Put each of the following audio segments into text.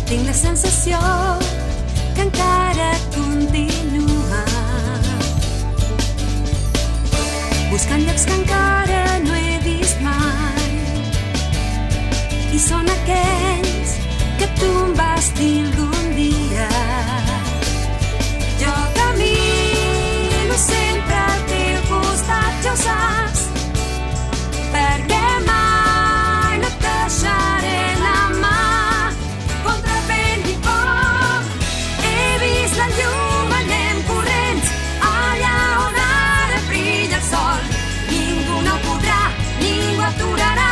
Tinc la sensació que encara continua buscant llocs que encara no he vist mai, i són aquells que tu em vas dir algun dia. Jo camino sempre al teu costat, ja ho saps, perquè mai no et deixaré la mà. Contra vent i foc he vist la llum, anem corrents allà on ara brilla el sol. Ningú no podrà, ningú aturarà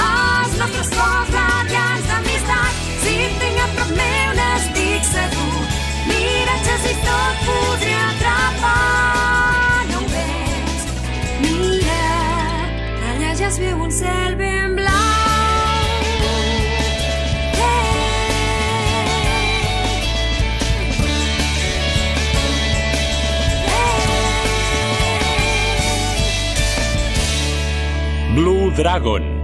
els nostres cors radiants d'amistat. Si et tinc a prop meu n'estic segur, miratges i tot podré atrapar. No ho veus? Mira, allà ja es veu un cel ben blau. Blue Dragon.